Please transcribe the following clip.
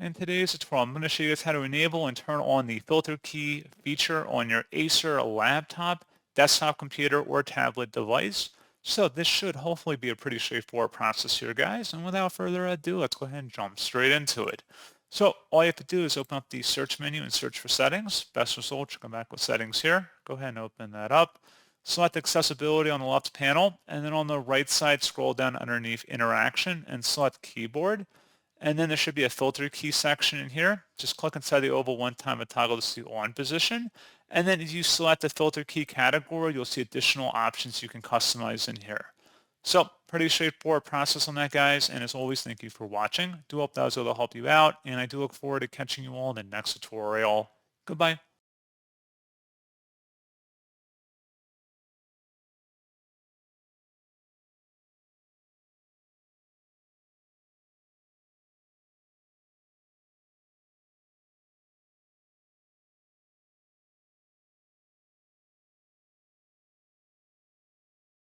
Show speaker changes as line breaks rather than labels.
In today's tutorial, I'm going to show you guys how to enable and turn on the filter key feature on your Acer laptop, desktop computer, or tablet device. So this should hopefully be a pretty straightforward process here, guys. And without further ado, let's go ahead and jump straight into it. So all you have to do is open up the search menu and search for settings. Best result, you come back with settings here. Go ahead and open that up. Select accessibility on the left panel, and then on the right side, scroll down underneath interaction and select keyboard. And then there should be a filter key section in here. Just click inside the oval one time and toggle this to the on position. And then as you select the filter key category, you'll see additional options you can customize in here. So pretty straightforward process on that, guys. And as always, thank you for watching. Do hope that was able to help you out. And I do look forward to catching you all in the next tutorial. Goodbye.